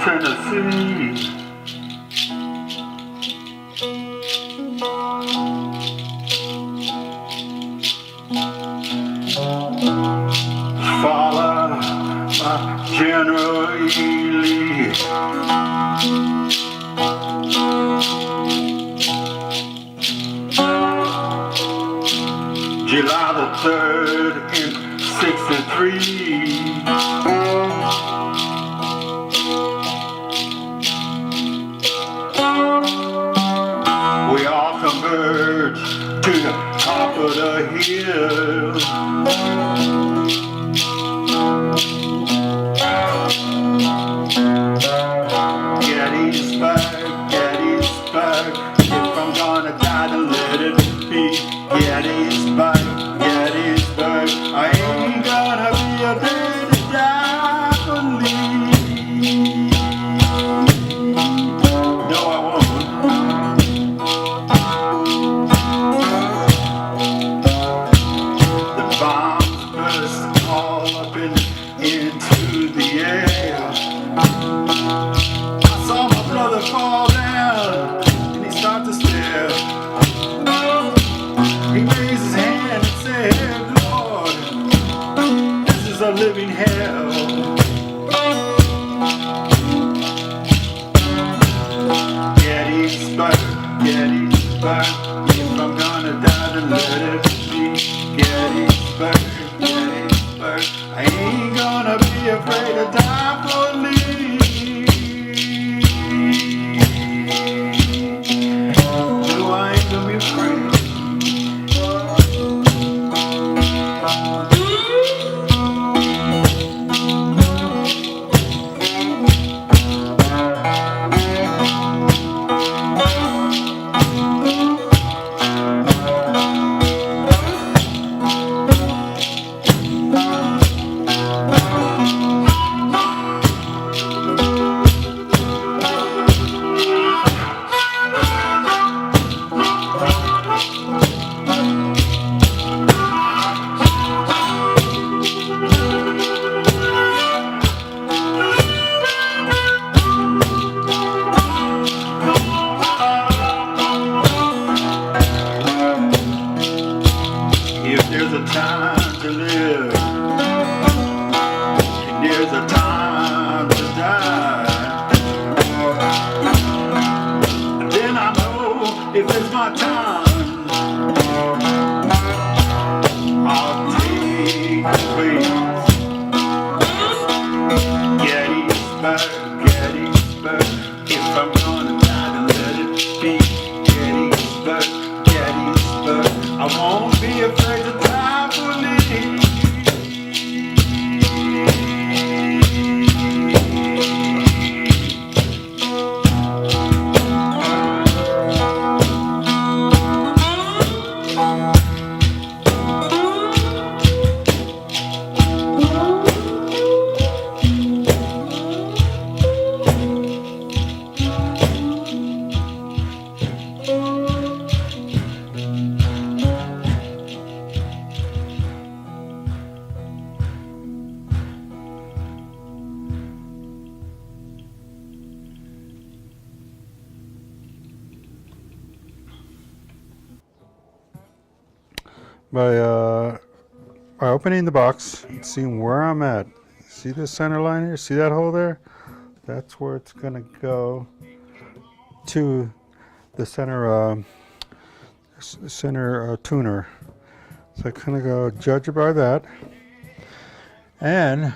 Tennessee. Follow my General Ely. July the 3rd in '63. We all converge to the top of the hill. Gettysburg, if I'm gonna die, then let it be. Gettysburg, Gettysburg, I ain't gonna be afraid to die for Lee. No, I won't. The bombs burst all up into the air. I saw my brother fall down, and he started to stare. He raised his hand and said, Lord, this is a living hell. Gettysburg, Gettysburg, if I'm gonna die, then let it be. Gettysburg, Gettysburg, I ain't gonna be afraid to die for Lee. No, I ain't gonna be afraid. If there's a time to live, and there's a time to die, then I know if it's my time, I'll take the wings. Gettysburg, Gettysburg, if I'm gonna die, then let it be. Gettysburg, Gettysburg, I won't be afraid to die for Lee. By opening the box and seeing where I'm at. See the center line here? See that hole there? That's where it's gonna go to the center tuner. So I kind of go judge it by that, and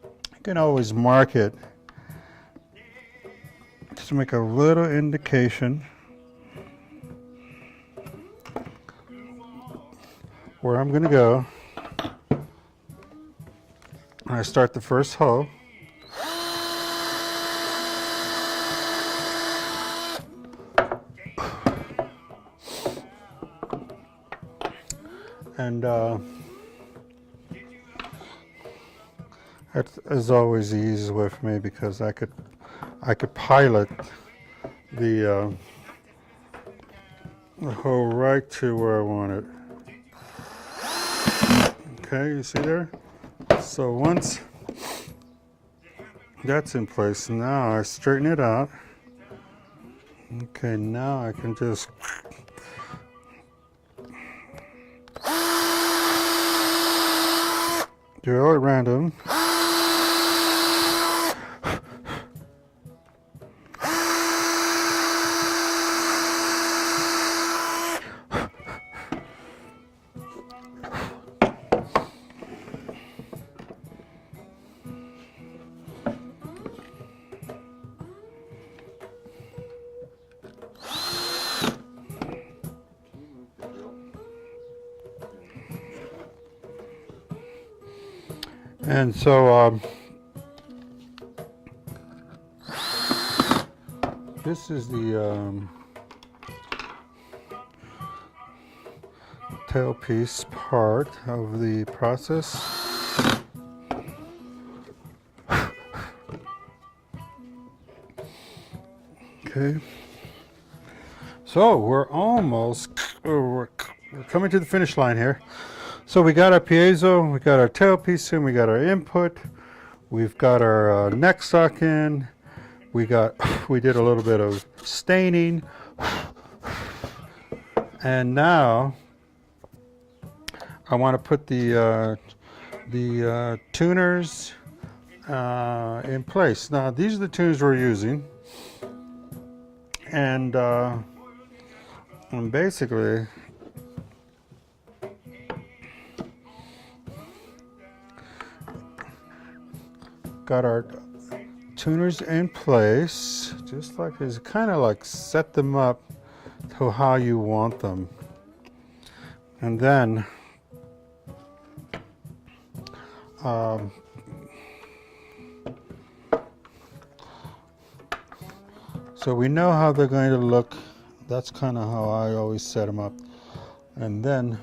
you can always mark it just to make a little indication where I'm going to go. I start the first hole. And that is always the easiest way for me, because I could pilot the hole right to where I want it. Okay, you see there? So once That's in place. Now I straighten it out. Okay, now I can just do it all at random. And so this is the tailpiece part of the process. Okay, so we're almost, we're coming to the finish line here. So we got our piezo, we got our tailpiece in, we got our input, we've got our neck sock in, we did a little bit of staining, and now I want to put the tuners in place. Now these are the tuners we're using, and basically got our tuners in place, just like this, kind of like set them up to how you want them. And then so we know how they're going to look. That's kind of how I always set them up. And then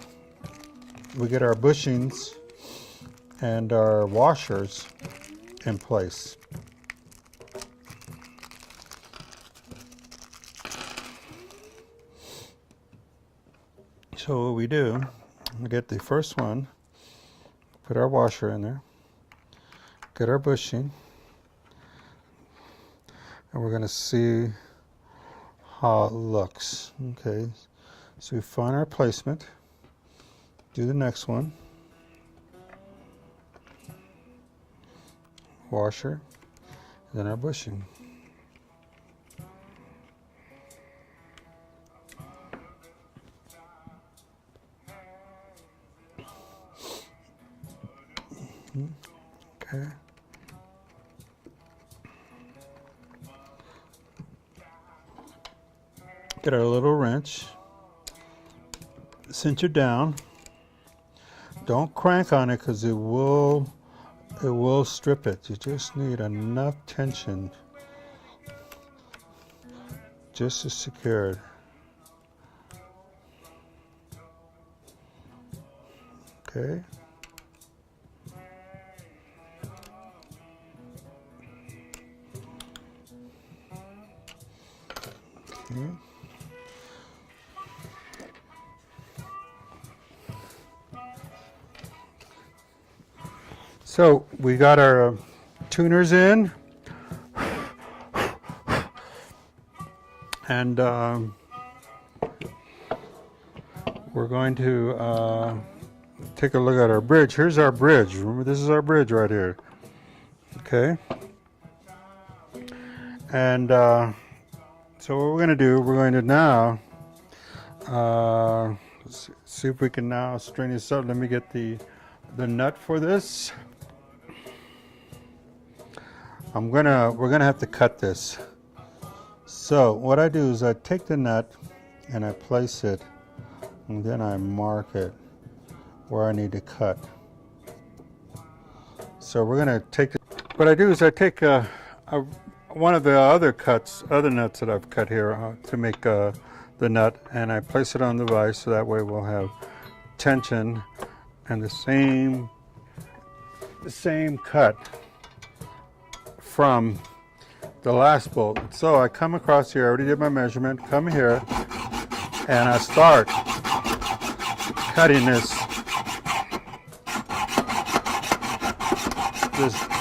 we get our bushings and our washers in place. So what we do, we get the first one, put our washer in there, get our bushing, and we're going to see how it looks. Okay, so we find our placement, do the next one, washer, and then our bushing. Okay. Get our little wrench, cinch it down. Don't crank on it because it will strip it. You just need enough tension just to secure it. Okay. Okay. So we got our tuners in, and we're going to take a look at our bridge. Here's our bridge. Remember, this is our bridge right here. Okay. And so what we're going to do, we're going to now see if we can now straighten this up. Let me get the nut for this. We're gonna have to cut this. So what I do is I take the nut and I place it, and then I mark it where I need to cut. So we're gonna take what I do is I take one of the other nuts that I've cut here to make the nut, and I place it on the vise so that way we'll have tension and the same cut from the last bolt. So I come across here, I already did my measurement, come here, and I start cutting this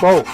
bolt.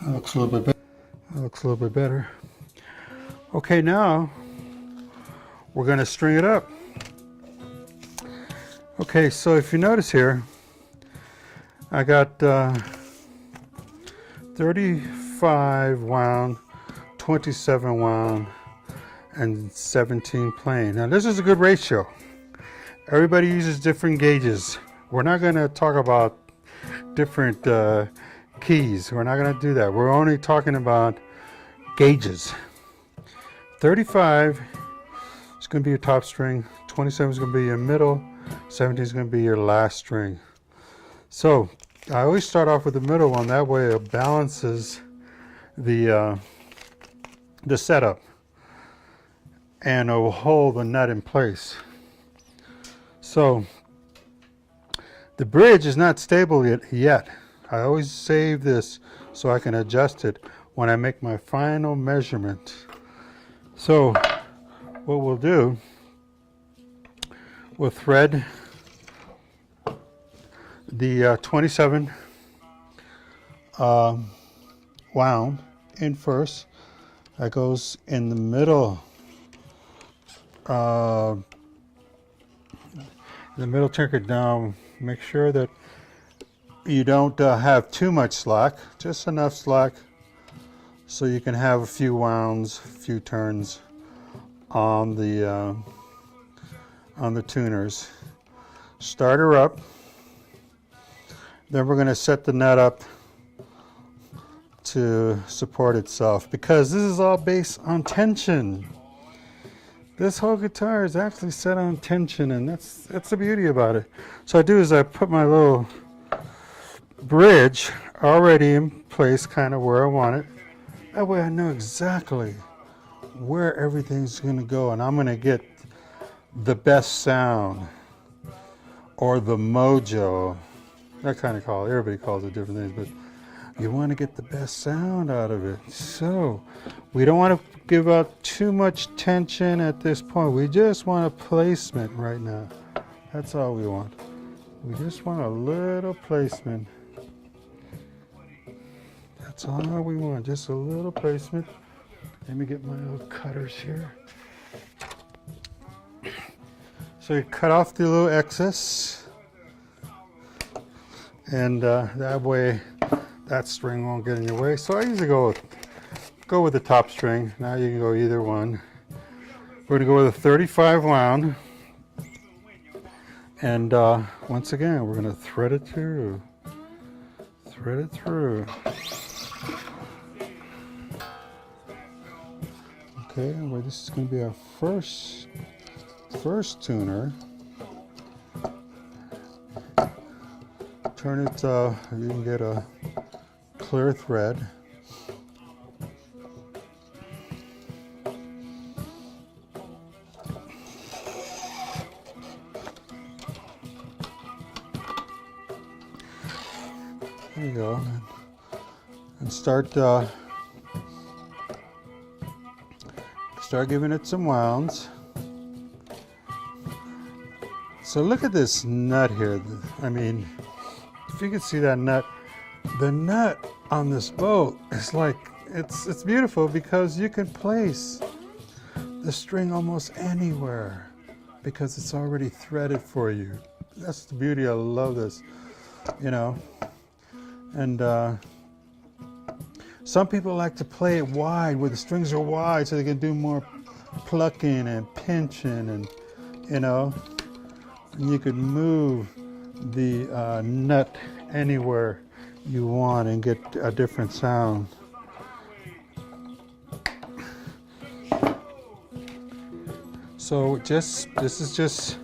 That looks a little bit better. That looks a little bit better. Okay, now we're going to string it up. Okay, so if you notice here, I got 35 wound, 27 wound, and 17 plain. Now this is a good ratio. Everybody uses different gauges. We're not going to talk about different keys. We're not going to do that. We're only talking about gauges. 35 is going to be your top string, 27 is going to be your middle, 17 is going to be your last string. So I always start off with the middle one, that way it balances the setup and it will hold the nut in place. So the bridge is not stable yet. I always save this so I can adjust it when I make my final measurement. So what we'll do, we'll thread the 27 wound in first. That goes in the middle, trinket down. Make sure that you don't have too much slack, just enough slack so you can have a few wounds, a few turns on the tuners. Start her up. Then we're going to set the nut up to support itself, because this is all based on tension. This whole guitar is actually set on tension, and that's the beauty about it. So I do is I put my little bridge already in place, kind of where I want it. That way I know exactly where everything's going to go, and I'm going to get the best sound or the mojo. That kind of call. Everybody calls it different things, but you want to get the best sound out of it. So we don't want to give out too much tension at this point. We just want a placement right now. That's all we want. We just want a little placement. That's all we want, just a little placement. Let me get my little cutters here. So you cut off the little excess, and that way that string won't get in your way. So I usually go with the top string. Now you can go either one. We're gonna go with a 35 wound, and once again we're gonna thread it through. Thread it through. Okay, well, this is going to be our first tuner. Turn it, you can get a clear thread. There you go. And start giving it some wounds. So look at this nut here. I mean, if you can see that nut, the nut on this boat is like, it's beautiful because you can place the string almost anywhere because it's already threaded for you. That's the beauty. I love this, you know. And some people like to play it wide, where the strings are wide, so they can do more plucking and pinching, and you know, and you could move the nut anywhere you want and get a different sound. So this is just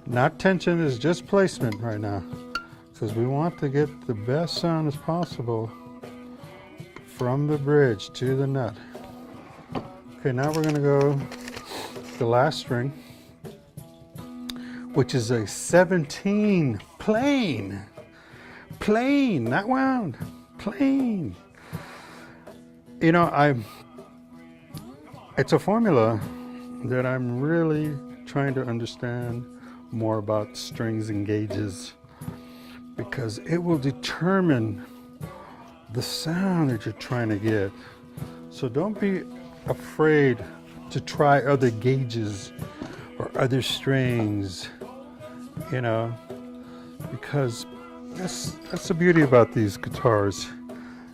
not tension, this is just placement right now, because we want to get the best sound as possible from the bridge to the nut. Okay, now we're going to go the last string, which is a 17 plain, not wound, plain. You know, it's a formula that I'm really trying to understand more about strings and gauges, because it will determine the sound that you're trying to get. So don't be afraid to try other gauges or other strings, you know, because that's the beauty about these guitars.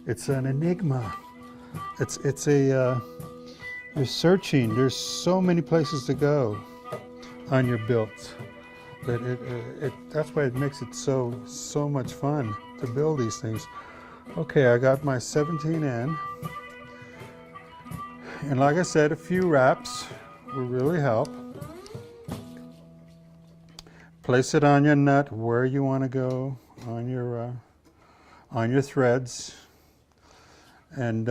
It's an enigma. It's a you're searching. There's so many places to go on your build. That that's why it makes it so much fun to build these things. Okay, I got my 17N, and like I said, a few wraps will really help. Place it on your nut where you want to go on your threads, and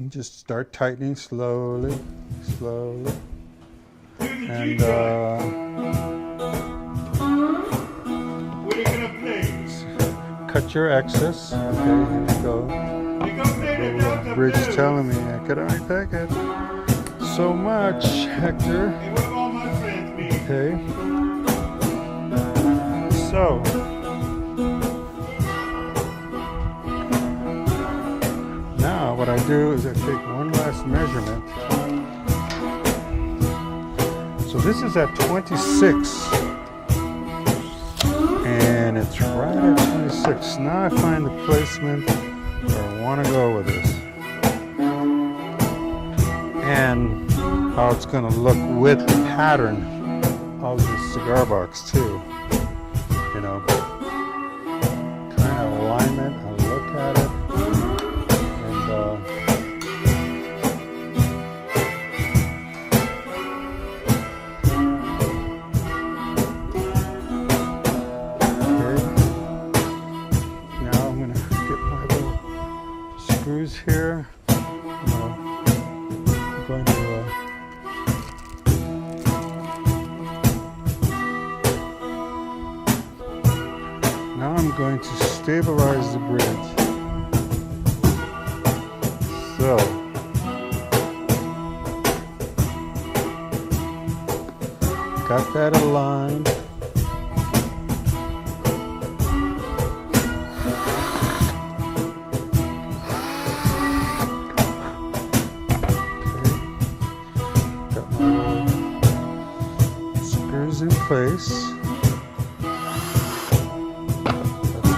just start tightening slowly, and What are you gonna play? cut your excess. Okay, here we go. You gonna play the Delta Bridge Blues? telling me I could only take it so much, Hector. Hey, what all my friends mean? Okay. So now what I do is I take one last measurement. So this is at 26. And it's right at 26. Now I find the placement where I want to go with this. And how it's going to look with the pattern of the cigar box too. You know, kind of alignment, I look at it, and now I'm going to get my little screws here. I'm going to now I'm going to stabilize the bridge. So got that aligned. Got my screws in place.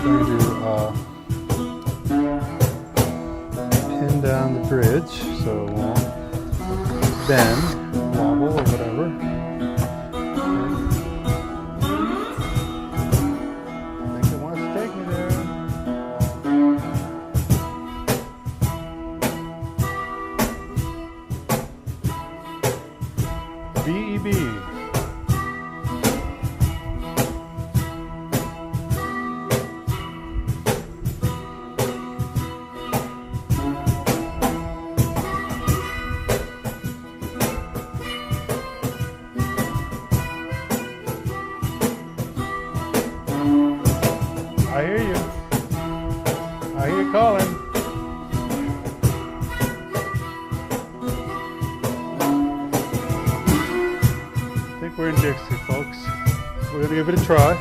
Going to pin down the bridge so it won't bend, wobble, or whatever. I think it wants to take me there. B-E-B. I hear you. I hear you calling. I think we're in Dixie, folks. We're going to give it a try.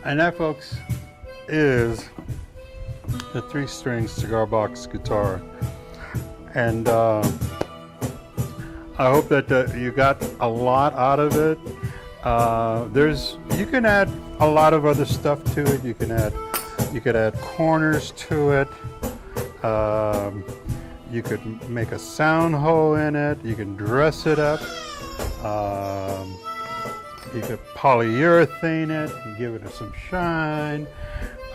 And that, folks, is the 3-string cigar box guitar. And I hope that you got a lot out of it. You can add a lot of other stuff to it. You could add corners to it. You could make a sound hole in it. You can dress it up. You could polyurethane it and give it some shine.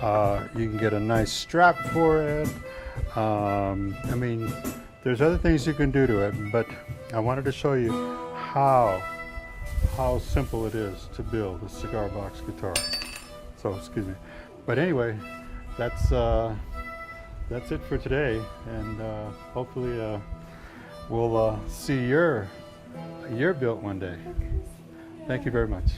You can get a nice strap for it. I mean, there's other things you can do to it, but I wanted to show you how simple it is to build a cigar box guitar. So, excuse me. But anyway, that's it for today, and hopefully we'll see your built one day. Thank you very much.